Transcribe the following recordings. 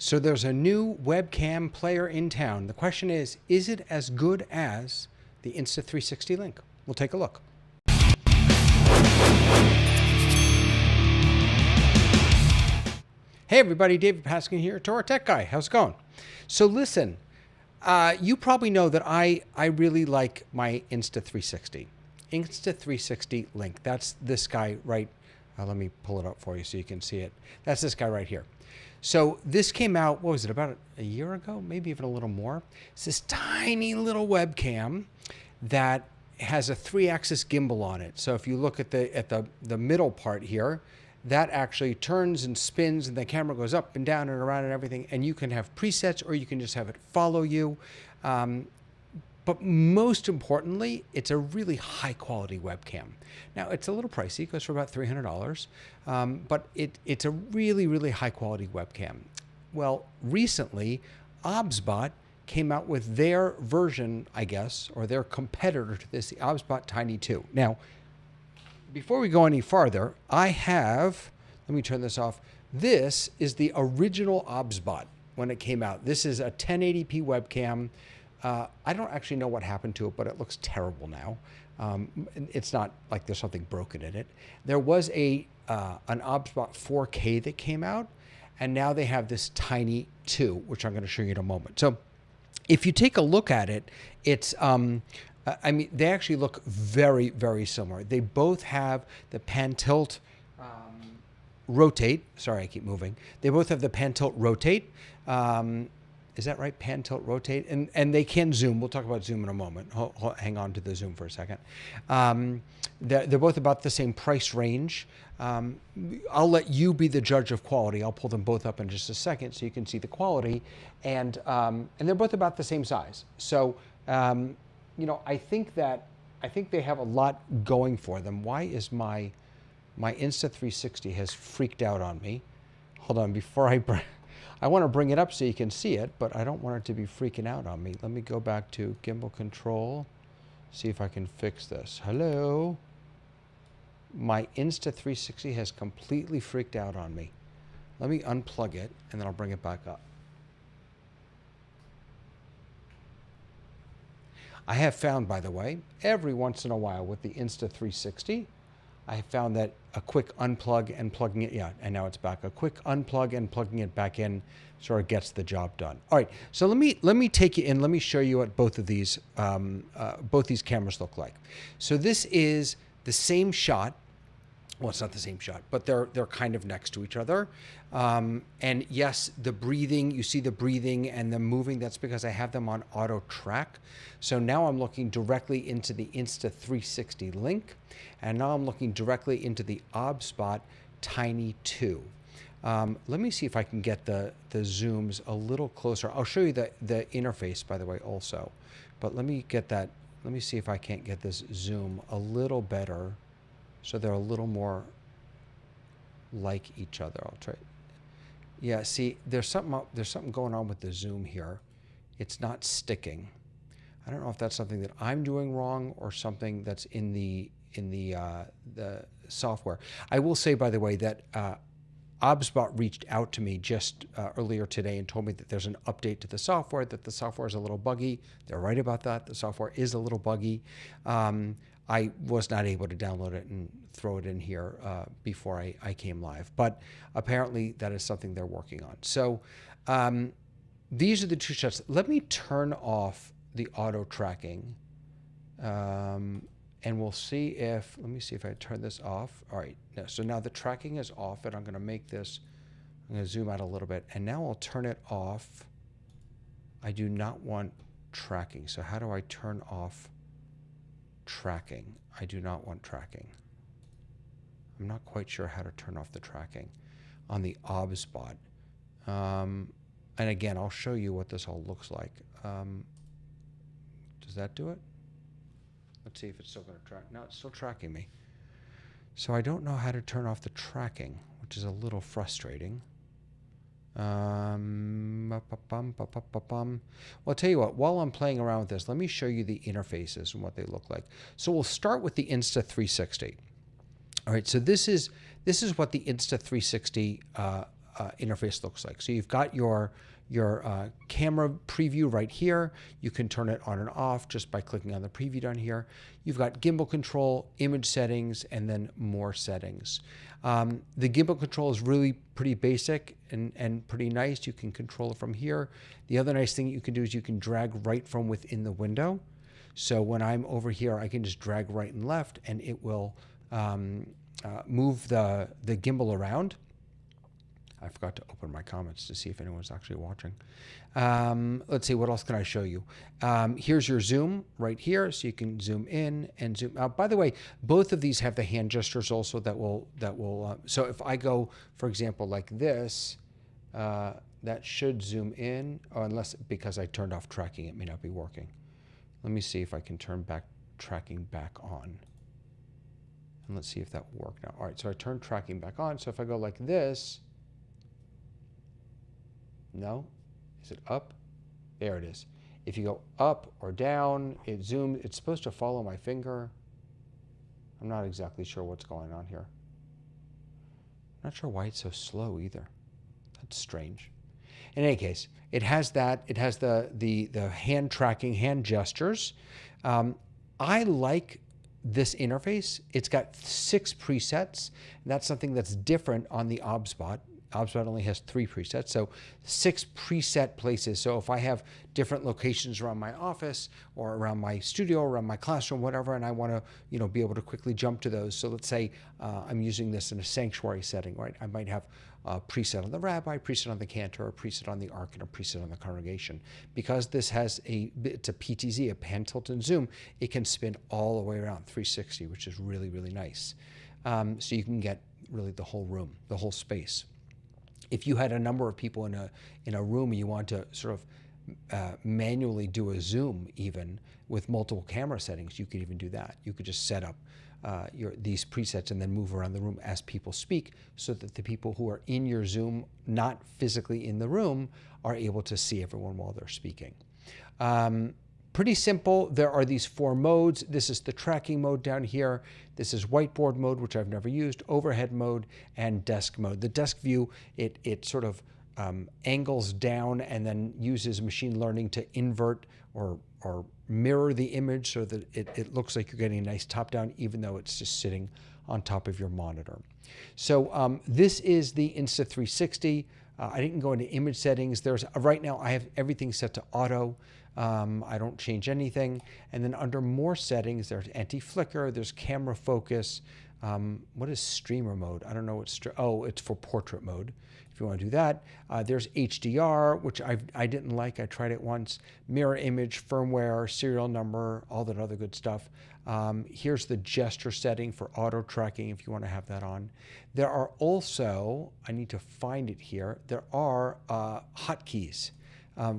So there's a new webcam player in town. The question is it as good as the Insta360 Link? We'll take a look. Hey everybody, David Paskin here, Torah Tech guy. How's it going? So listen, you probably know that I really like my Insta360. Insta360 Link. That's this guy right. Let me pull it up for you so you can see it. That's this guy right here. So this came out, what was it, about a year ago? Maybe even a little more. It's this tiny little webcam that has a 3-axis gimbal on it. So if you look at the middle part here, that actually turns and spins and the camera goes up and down and around and everything. And you can have presets or you can just have it follow you. But most importantly, it's a really high quality webcam. Now it's a little pricey, it goes for about $300, but it's a really, really high quality webcam. Well, recently, Obsbot came out with their version, I guess, or their competitor to this, the Obsbot Tiny 2. Now, before we go any farther, I have, let me turn this off. This is the original Obsbot when it came out. This is a 1080p webcam. I don't actually know what happened to it, but it looks terrible now. It's not like there's something broken in it. There was an Obsbot 4K that came out, and now they have this Tiny 2, which I'm going to show you in a moment. So if you take a look at it, it's, I mean, they actually look very, very similar. They both have the pan tilt rotate. Sorry, I keep moving. They both have the pan tilt rotate. Is that right? Pan, tilt, rotate. And they can zoom. We'll talk about zoom in a moment. Hang on to the zoom for a second. They're both about the same price range. I'll let you be the judge of quality. I'll pull them both up in just a second so you can see the quality. And they're both about the same size. So, you know, I think they have a lot going for them. Why is my Insta360 has freaked out on me? Hold on, before I want to bring it up so you can see it, but I don't want it to be freaking out on me. Let me go back to gimbal control, see if I can fix this. Hello? My Insta360 has completely freaked out on me. Let me unplug it, and then I'll bring it back up. I have found, by the way, every once in a while with the Insta360, I have found that a quick unplug and plugging it, yeah, and now it's back. A quick unplug and plugging it back in sort of gets the job done. All right, so let me take you in. Let me show you what both these cameras look like. So this is the same shot. Well, it's not the same shot, but they're kind of next to each other. And yes, the breathing, you see the breathing and the moving, that's because I have them on auto track. So now I'm looking directly into the Insta360 Link, and now I'm looking directly into the Obsbot Tiny 2. Let me see if I can get the zooms a little closer. I'll show you the interface, by the way, also. But let me get that, let me see if I can't get this zoom a little better so they're a little more like each other. I'll try. Yeah, see, there's something going on with the zoom here. It's not sticking. I don't know if that's something that I'm doing wrong or something that's in the software. I will say, by the way, that Obsbot reached out to me just earlier today and told me that there's an update to the software, that the software is a little buggy. They're right about that. The software is a little buggy. I was not able to download it and throw it in here before I came live, but apparently that is something they're working on. So these are the two shots. Let me turn off the auto tracking and we'll see if, let me see if I turn this off. All right, no, so now the tracking is off and I'm gonna make this, I'm gonna zoom out a little bit and now I'll turn it off. I do not want tracking. So how do I turn off tracking? I do not want tracking. I'm not quite sure how to turn off the tracking on the Obsbot. And again, I'll show you what this all looks like. Does that do it? Let's see if it's still going to track. No, it's still tracking me. So I don't know how to turn off the tracking, which is a little frustrating. Well, I'll tell you what, while I'm playing around with this, let me show you the interfaces and what they look like. So we'll start with the Insta360. All right, so this is what the Insta360 interface looks like. So you've got your camera preview right here. You can turn it on and off just by clicking on the preview down here. You've got gimbal control, image settings, and then more settings. The gimbal control is really pretty basic and pretty nice. You can control it from here. The other nice thing you can do is you can drag right from within the window. So when I'm over here, I can just drag right and left, and it will move the gimbal around. I forgot to open my comments to see if anyone's actually watching. Let's see, what else can I show you? Here's your zoom right here, so you can zoom in and zoom out. By the way, both of these have the hand gestures also that will. So if I go, for example, like this, that should zoom in, or unless because I turned off tracking, it may not be working. Let me see if I can turn tracking back on. And let's see if that will work now. All right, so I turned tracking back on. So if I go like this, no, is it up? There it is. If you go up or down, it zooms. It's supposed to follow my finger. I'm not exactly sure what's going on here. I'm not sure why it's so slow either. That's strange. In any case, it has that. It has the hand tracking, hand gestures. I like this interface. It's got 6 presets, and that's something that's different on the Obsbot. Obsbot only has 3 presets, so 6 preset places. So if I have different locations around my office or around my studio, around my classroom, whatever, and I want to, be able to quickly jump to those. So let's say I'm using this in a sanctuary setting, right? I might have a preset on the rabbi, preset on the cantor, a preset on the ark, and a preset on the congregation. Because this has it's a PTZ, a pan tilt and zoom, it can spin all the way around 360, which is really, really nice. So you can get really the whole room, the whole space. If you had a number of people in a room and you want to sort of manually do a zoom even with multiple camera settings, you could even do that. You could just set up these presets and then move around the room as people speak so that the people who are in your Zoom, not physically in the room, are able to see everyone while they're speaking. Pretty simple. There are these 4 modes. This is the tracking mode down here. This is whiteboard mode, which I've never used, overhead mode, and desk mode. The desk view, it sort of angles down and then uses machine learning to invert or mirror the image so that it looks like you're getting a nice top-down, even though it's just sitting on top of your monitor. So this is the Insta360. I didn't go into image settings. Right now I have everything set to auto. I don't change anything. And then under more settings, there's anti-flicker, there's camera focus. What is streamer mode? I don't know what, it's for portrait mode. If you want to do that, there's HDR, which I didn't like. I tried it once. Mirror image, firmware, serial number, all that other good stuff. Here's the gesture setting for auto tracking if you want to have that on. There are also, I need to find it here, there are hotkeys.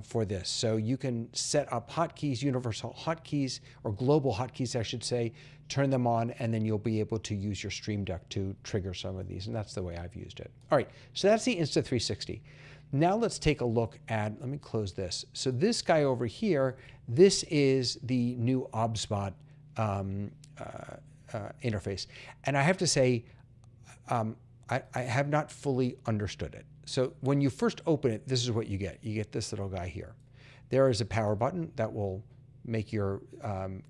For this. So you can set up hotkeys, universal hotkeys, or global hotkeys, I should say, turn them on, and then you'll be able to use your Stream Deck to trigger some of these, and that's the way I've used it. All right, so that's the Insta360. Now let's take a look at, let me close this. So this guy over here, this is the new Obsbot interface. And I have to say, I have not fully understood it. So when you first open it, this is what you get. You get this little guy here. There is a power button that will make your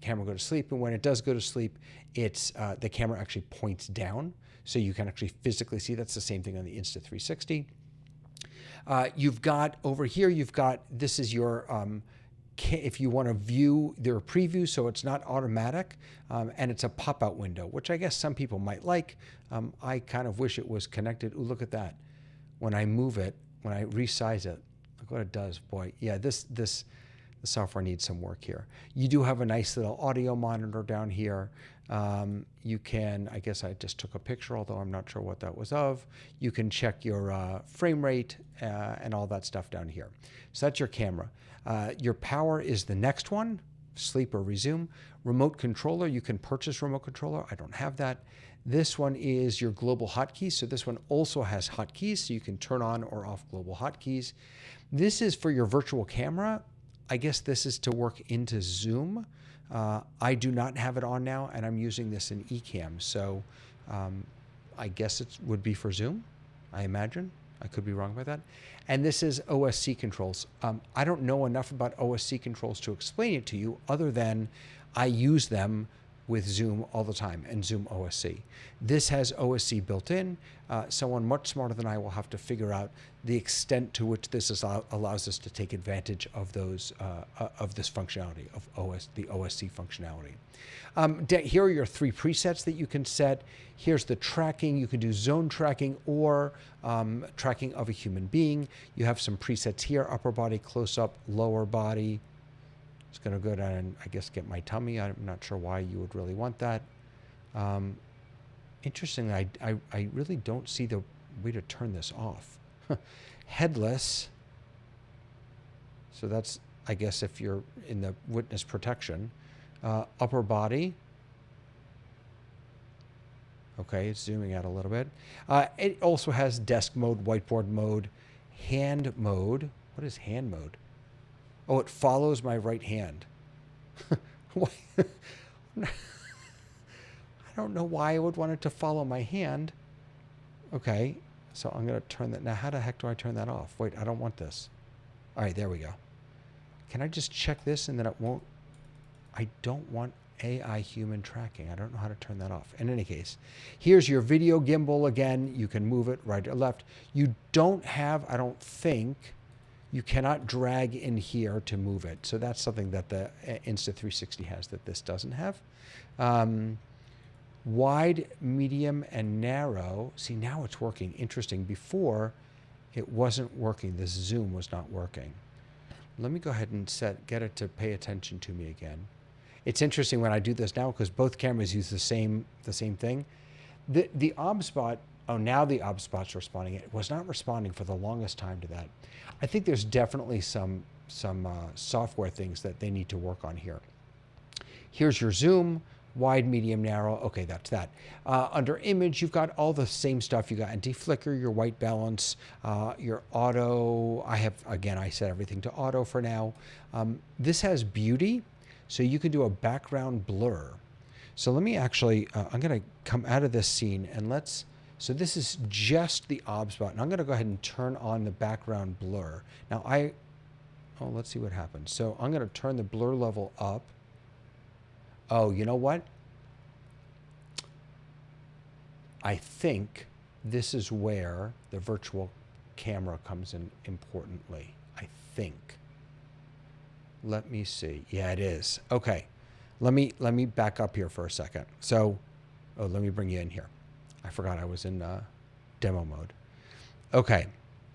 camera go to sleep. And when it does go to sleep, the camera actually points down. So you can actually physically see. That's the same thing on the Insta360. You've got over here, this is your, if you want to view their preview, so it's not automatic, and it's a pop-out window, which I guess some people might like. I kind of wish it was connected. Ooh, look at that. When I move it, when I resize it, look what it does. Boy, yeah, the software needs some work here. You do have a nice little audio monitor down here. You can, I guess I just took a picture, although I'm not sure what that was of. You can check your frame rate and all that stuff down here. So that's your camera. Your power is the next one, sleep or resume. Remote controller, you can purchase remote controller. I don't have that. This one is your global hotkeys. So this one also has hotkeys, so you can turn on or off global hotkeys. This is for your virtual camera. I guess this is to work into Zoom. I do not have it on now, and I'm using this in Ecamm. So I guess it would be for Zoom, I imagine. I could be wrong about that. And this is OSC controls. I don't know enough about OSC controls to explain it to you other than I use them with Zoom all the time and Zoom OSC. This has OSC built in. Someone much smarter than I will have to figure out the extent to which this allows us to take advantage of those of this functionality of the OSC functionality. Here are your 3 presets that you can set. Here's the tracking. You can do zone tracking or tracking of a human being. You have some presets here: upper body, close up, lower body. It's going to go down and, I guess, get my tummy. I'm not sure why you would really want that. Interestingly, I really don't see the way to turn this off. Headless. So that's, I guess, if you're in the witness protection. Upper body. Okay, it's zooming out a little bit. It also has desk mode, whiteboard mode, hand mode. What is hand mode? Oh, it follows my right hand. I don't know why I would want it to follow my hand. Okay, so I'm going to turn that. Now, how the heck do I turn that off? Wait, I don't want this. All right, there we go. Can I just check this and then it won't? I don't want AI human tracking. I don't know how to turn that off. In any case, here's your video gimbal again. You can move it right or left. You don't have, I don't think, you cannot drag in here to move it. So that's something that the Insta360 has that this doesn't have. Wide, medium, and narrow. See, now it's working. Interesting. Before, it wasn't working. This zoom was not working. Let me go ahead and get it to pay attention to me again. It's interesting when I do this now because both cameras use the same thing. The Obsbot, oh, now the Obsbot's responding. It was not responding for the longest time to that. I think there's definitely some software things that they need to work on here. Here's your zoom, wide, medium, narrow. Okay, that's that. Under image, you've got all the same stuff. You got anti-flicker, your white balance, your auto. I set everything to auto for now. This has beauty, so you can do a background blur. So let me actually, I'm going to come out of this scene and so this is just the Obsbot, and I'm going to go ahead and turn on the background blur. Now let's see what happens. So I'm going to turn the blur level up. Oh, you know what? I think this is where the virtual camera comes in importantly. I think. Let me see. Yeah, it is. Okay. Let me back up here for a second. So, let me bring you in here. I forgot I was in demo mode. Okay.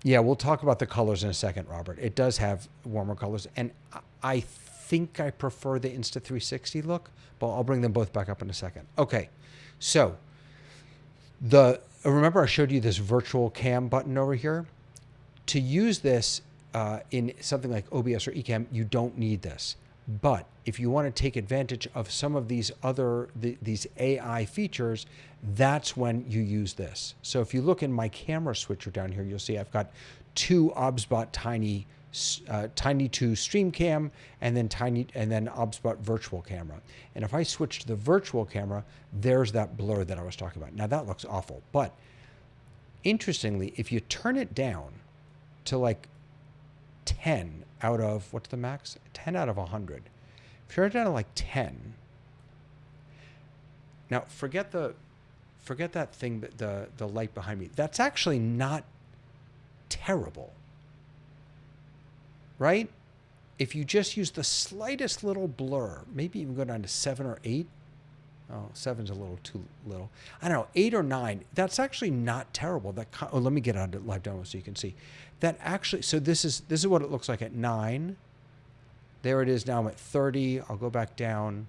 Yeah, we'll talk about the colors in a second, Robert. It does have warmer colors, and I think I prefer the Insta360 look, but I'll bring them both back up in a second. Okay. So, remember I showed you this virtual cam button over here? To use this in something like OBS or Ecamm, you don't need this. But if you want to take advantage of some of these these AI features, that's when you use this. So if you look in my camera switcher down here, you'll see I've got 2 Obsbot Tiny, Tiny 2 Stream Cam, and then Obsbot Virtual Camera. And if I switch to the virtual camera, there's that blur that I was talking about. Now that looks awful, but interestingly, if you turn it down to like 10 out of, what's the max? 10 out of 100. If you're down to like 10, now forget that thing, the light behind me. That's actually not terrible, right? If you just use the slightest little blur, maybe even go down to 7 or 8. Oh, 7's a little too little. I don't know, 8 or 9. That's actually not terrible. Let me get out of live demo so you can see. That actually, so this is what it looks like at 9. There it is now. I'm at 30. I'll go back down.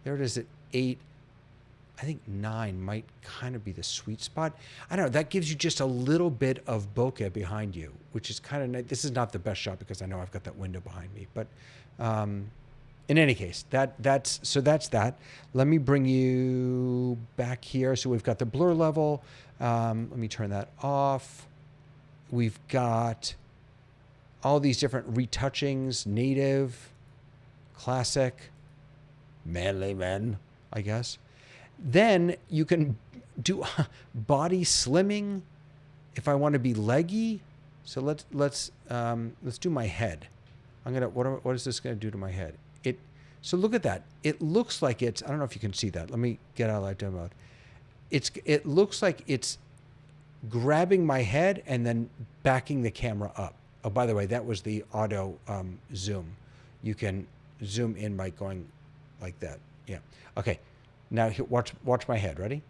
There it is at 8. I think 9 might kind of be the sweet spot. I don't know. That gives you just a little bit of bokeh behind you, which is kind of nice. This is not the best shot because I know I've got that window behind me. But in any case, that's that. Let me bring you back here. So we've got the blur level. Let me turn that off. We've got all these different retouchings: native, classic, manly men, I guess. Then you can do body slimming. if I want to be leggy, so let's do my head. What is this going to do to my head? So look at that. It looks like it's, I don't know if you can see that. Let me get out of light demo mode. It looks like it's grabbing my head and then backing the camera up. Oh, by the way, that was the auto zoom. You can zoom in by going like that. Yeah. Okay. Now watch my head. Ready?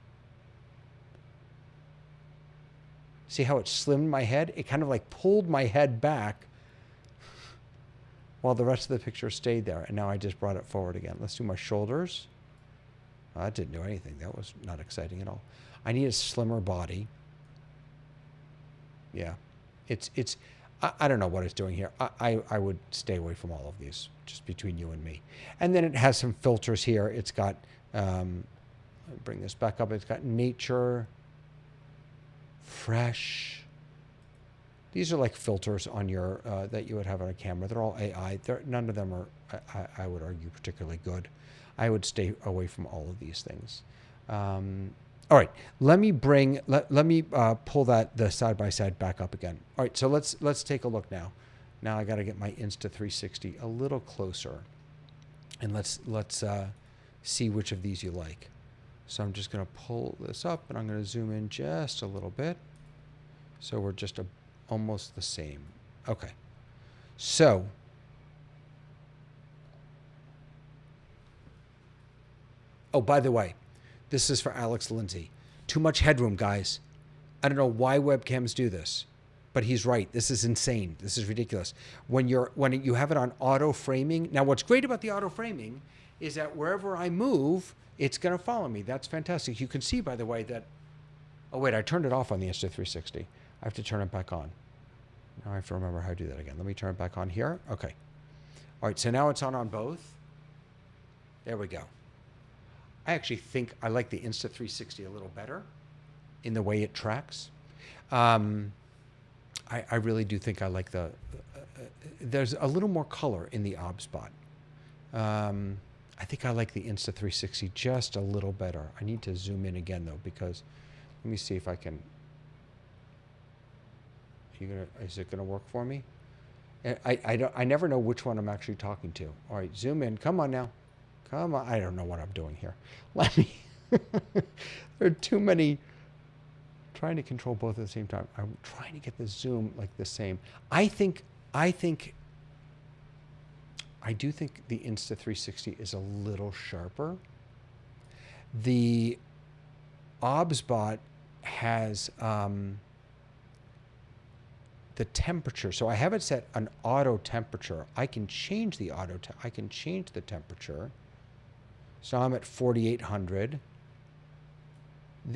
See how it slimmed my head? It kind of like pulled my head back while the rest of the picture stayed there. And now I just brought it forward again. Let's do my shoulders. Oh, that didn't do anything. That was not exciting at all. I need a slimmer body. Yeah. I don't know what it's doing here. I would stay away from all of these, just between you and me. And then it has some filters here. It's got, bring this back up. It's got nature, fresh. These are like filters on your that you would have on a camera. They're all AI. None of them are, I would argue, particularly good. I would stay away from all of these things. All right, let me pull the side by side back up again. All right, so let's take a look now. Now I got to get my Insta360 a little closer, and let's see which of these you like. So I'm just going to pull this up, and I'm going to zoom in just a little bit. So we're just almost the same. Okay. So oh, by the way, this is for Alex Lindsay. Too much headroom, guys. I don't know why webcams do this, but he's right. This is insane. This is ridiculous. When you have it on auto framing. Now, what's great about the auto framing is that wherever I move, it's going to follow me. That's fantastic. You can see, by the way, that. Oh wait, I turned it off on the Insta360. I have to turn it back on. Now I have to remember how to do that again. Let me turn it back on here. Okay. All right, so now it's on both. There we go. I actually think I like the Insta360 a little better in the way it tracks. I really do think I like there's a little more color in the Obsbot. I think I like the Insta360 just a little better. I need to zoom in again though, because let me see if I can. Is it gonna work for me? I never know which one I'm actually talking to. All right, zoom in. Come on now. Come on. I don't know what I'm doing here. Let me. There are too many. Trying to control both at the same time. I'm trying to get the zoom like the same. I do think the Insta360 is a little sharper. The Obsbot has the temperature. So I have it set an auto temperature. I can change the I can change the temperature. So I'm at 4,800.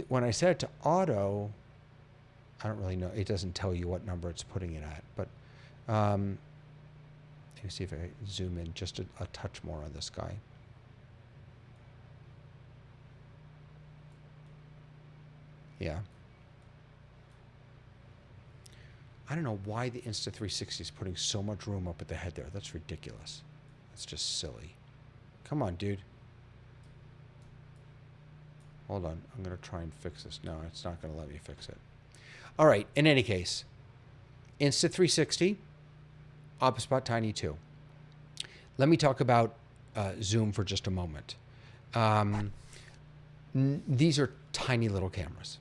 When I set it to auto, I don't really know. It doesn't tell you what number it's putting it at. But let me see if I zoom in just a touch more on this guy. Yeah. I don't know why the Insta360 is putting so much room up at the head there. That's ridiculous. That's just silly. Come on, dude. Hold on. I'm going to try and fix this. No, it's not going to let me fix it. All right. In any case, Insta360, Obsbot Tiny 2. Let me talk about zoom for just a moment. These are tiny little cameras.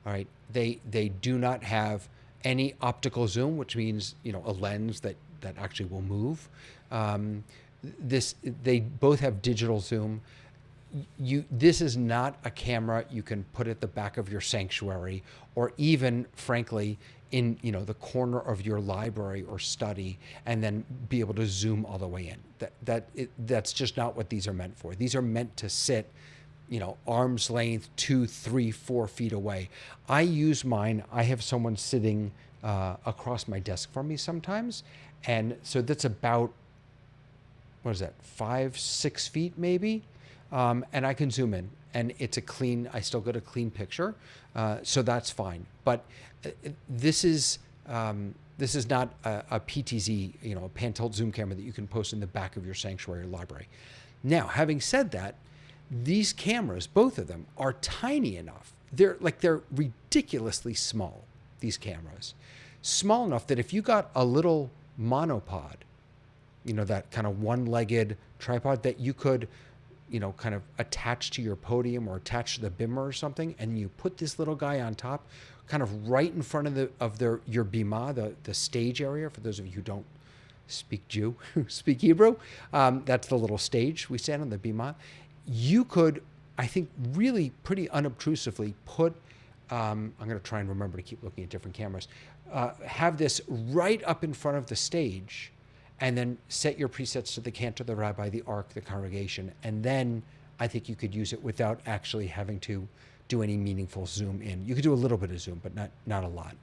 All right. They do not have any optical zoom, which means, you know, a lens that actually will move. They both have digital zoom. This is not a camera you can put at the back of your sanctuary, or even, frankly, in, you know, the corner of your library or study, and then be able to zoom all the way in. That's just not what these are meant for. These are meant to sit, you know, arm's length, 2, 3, 4 feet away. I use mine. I have someone sitting across my desk from me sometimes, and so that's about, what is that, 5, 6 feet maybe. And I can zoom in, and it's a clean, I still get a clean picture, so that's fine. But this is not a PTZ, you know, a pan-tilt zoom camera that you can post in the back of your sanctuary or library. Now, having said that, these cameras, both of them, are tiny enough. They're ridiculously small. these cameras. Small enough that if you got a little monopod, you know, that kind of one-legged tripod that you could, you know, kind of attach to your podium or attach to the bimmer or something, and you put this little guy on top, kind of right in front of your bima, the stage area. For those of you who don't speak speak Hebrew, that's the little stage we stand on, the bima. You could, I think, really pretty unobtrusively put. I'm going to try and remember to keep looking at different cameras. Have this right up in front of the stage, and then set your presets to the cantor, the rabbi, the ark, the congregation, and then I think you could use it without actually having to do any meaningful zoom in. You could do a little bit of zoom, but not a lot.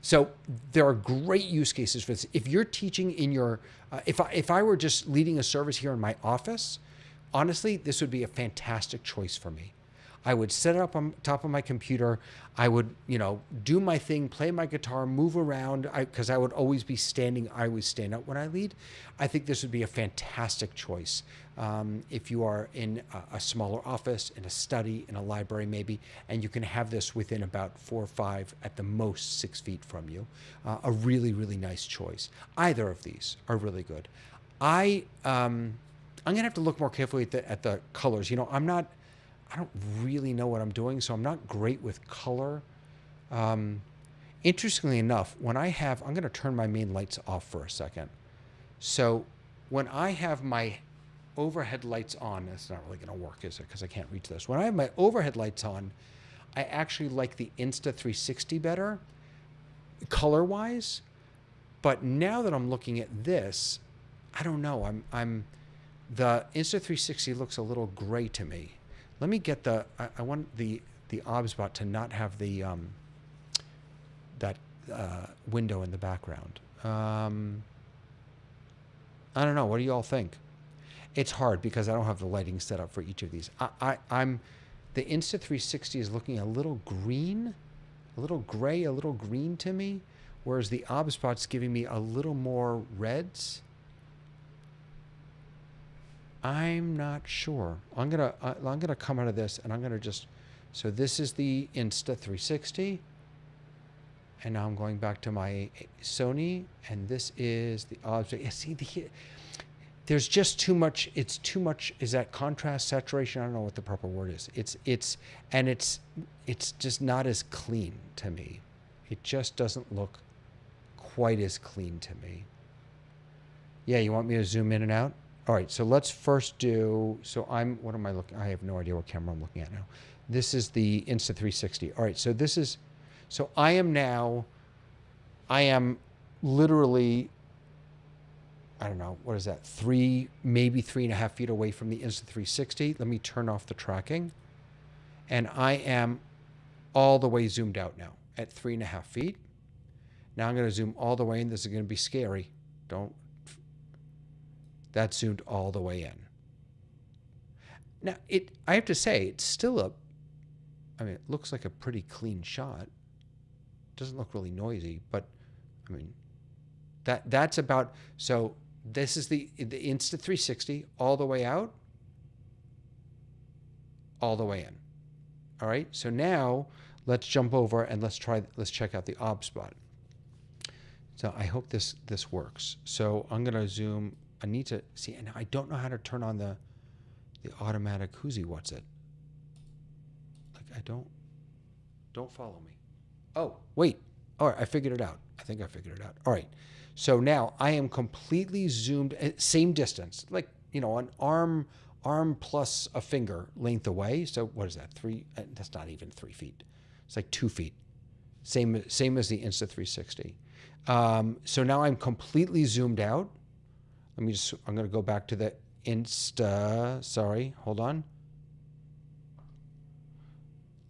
So there are great use cases for this. If you're teaching in your, if I were just leading a service here in my office, honestly, this would be a fantastic choice for me. I would set it up on top of my computer. I would, you know, do my thing, play my guitar, move around, because I would always be standing. I always stand up when I lead. I think this would be a fantastic choice if you are in a smaller office, in a study, in a library maybe, and you can have this within about 4 or 5, at the most 6 feet from you. A really, really nice choice. Either of these are really good. I'm gonna have to look more carefully at the colors. You know, I don't really know what I'm doing, so I'm not great with color. Interestingly enough, when I'm going to turn my main lights off for a second. So when I have my overhead lights on, it's not really going to work, is it? Because I can't reach this. When I have my overhead lights on, I actually like the Insta360 better, color-wise. But now that I'm looking at this, I don't know. The Insta360 looks a little gray to me. Let me get I want the Obsbot to not have the that window in the background. I don't know. What do you all think? It's hard because I don't have the lighting set up for each of these. I'm the Insta360 is looking a little green, a little gray, a little green to me, whereas the Obsbot's giving me a little more reds. I'm not sure. I'm gonna come out of this, and I'm gonna just. So this is the Insta360, and now I'm going back to my Sony, and this is the Obsbot. Yeah, see, there's just too much. It's too much. Is that contrast, saturation? I don't know what the proper word is. It's just not as clean to me. It just doesn't look quite as clean to me. Yeah, you want me to zoom in and out? All right, so let's first do, what am I looking, I have no idea what camera I'm looking at now. This is the Insta360. All right, so I am literally, I don't know, what is that, maybe 3.5 feet away from the Insta360. Let me turn off the tracking. And I am all the way zoomed out now at 3.5 feet. Now I'm gonna zoom all the way in. This is gonna be scary. That's zoomed all the way in. Now, I have to say, it's still it looks like a pretty clean shot. Doesn't look really noisy, but, I mean, that's about, so this is the Insta360 all the way out, all the way in. All right, so now let's jump over and let's check out the Obsbot. So I hope this works. So I'm gonna zoom. I need to see, and I don't know how to turn on the automatic who's what's it. Like I don't follow me. Oh, wait. All right, I figured it out. I think I figured it out. All right. So now I am completely zoomed, same distance, like, you know, an arm plus a finger length away. So what is that? 3, that's not even 3 feet. It's like 2 feet. Same as the Insta360. So now I'm completely zoomed out. I'm going to go back to the Insta. Sorry, hold on.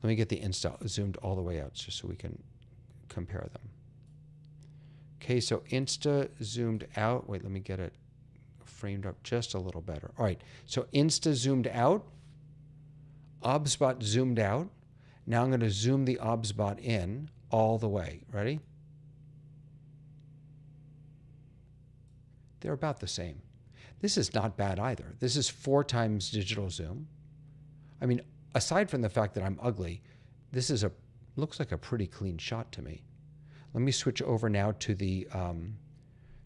Let me get the Insta zoomed all the way out just so we can compare them. Okay, so Insta zoomed out. Wait, let me get it framed up just a little better. All right, so Insta zoomed out. Obsbot zoomed out. Now I'm going to zoom the Obsbot in all the way. Ready? They're about the same. This is not bad either. This is 4 times digital zoom. I mean, aside from the fact that I'm ugly, this is looks like a pretty clean shot to me. Let me switch over now to the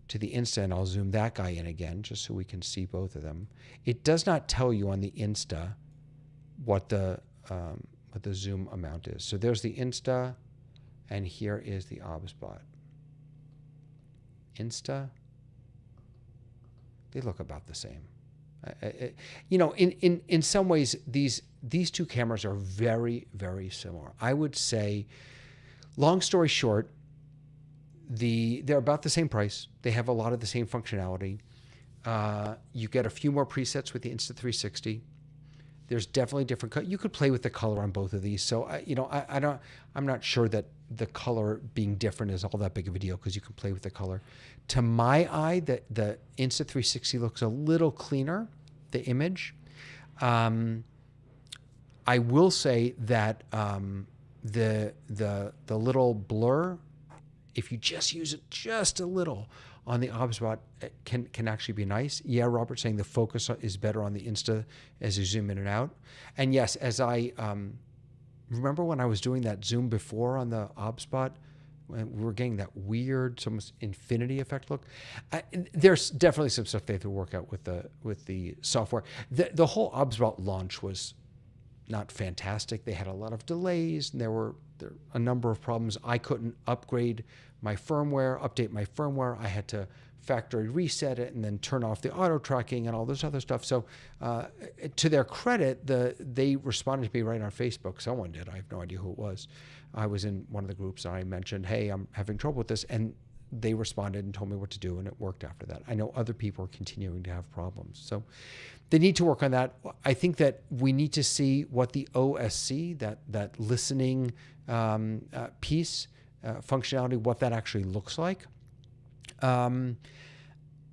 Insta, and I'll zoom that guy in again just so we can see both of them. It does not tell you on the Insta what the zoom amount is. So there's the Insta, and here is the Obsbot. Insta, they look about the same. You know, in some ways, these two cameras are very, very similar. I would say, long story short, they're about the same price. They have a lot of the same functionality. You get a few more presets with the Insta360. There's definitely different. You could play with the color on both of these. So I'm not sure that the color being different is all that big of a deal because you can play with the color. To my eye, the Insta360 looks a little cleaner, the image. I will say that the little blur, if you just use it just a little on the Obsbot, can actually be nice. Yeah, Robert's saying the focus is better on the Insta as you zoom in and out. And yes, as I remember when I was doing that zoom before on the Obsbot, we were getting that weird, almost infinity effect look. There's definitely some stuff they have to work out with the software. The whole Obsbot launch was not fantastic. They had a lot of delays, and there were a number of problems. I couldn't upgrade my firmware, update my firmware. I had to factory reset it and then turn off the auto tracking and all this other stuff. So to their credit, they responded to me right on Facebook. Someone did. I have no idea who it was. I was in one of the groups and I mentioned, hey, I'm having trouble with this. And they responded and told me what to do, and it worked after that. I know other people are continuing to have problems. So they need to work on that. I think that we need to see what the OSC, that listening piece, functionality, what that actually looks like.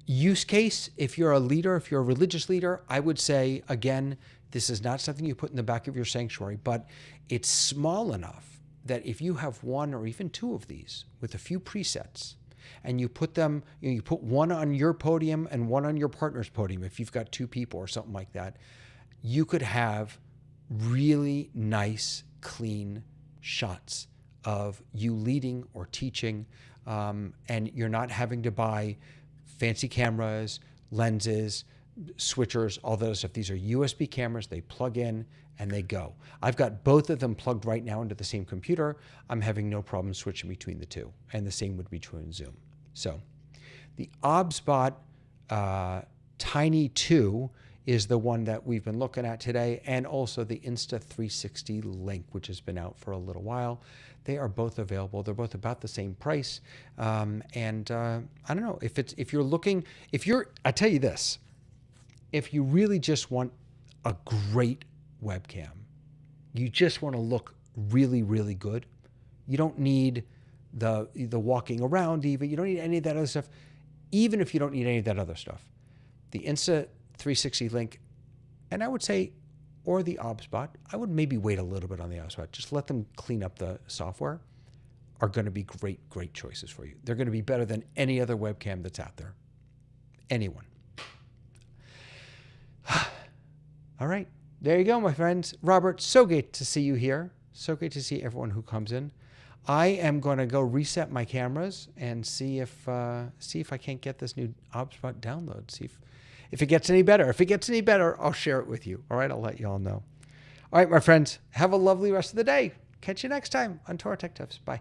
Use case, if you're a leader, if you're a religious leader, I would say, again, this is not something you put in the back of your sanctuary, but it's small enough that if you have one or even two of these with a few presets, and you put them, you put one on your podium and one on your partner's podium, if you've got two people or something like that, you could have really nice, clean shots of you leading or teaching, and you're not having to buy fancy cameras, lenses, switchers, all that stuff. These are USB cameras. They plug in and they go. I've got both of them plugged right now into the same computer. I'm having no problem switching between the two, and the same would be true in Zoom. So the Obsbot Tiny 2 is the one that we've been looking at today, and also the Insta360 Link, which has been out for a little while. They are both available. They're both about the same price. I don't know I tell you this, if you really just want a great webcam, you just want to look really, really good. You don't need the walking around even. You don't need any of that other stuff. Even if you don't need any of that other stuff, the Insta360 Link, and I would say, or the Obsbot, I would maybe wait a little bit on the Obsbot. Just let them clean up the software, are going to be great, great choices for you. They're going to be better than any other webcam that's out there. Anyone. All right. There you go, my friends. Robert, so great to see you here. So great to see everyone who comes in. I am going to go reset my cameras and see if I can't get this new Obsbot download. See if it gets any better. If it gets any better, I'll share it with you. All right, I'll let you all know. All right, my friends, have a lovely rest of the day. Catch you next time on Torah Tech Tips. Bye.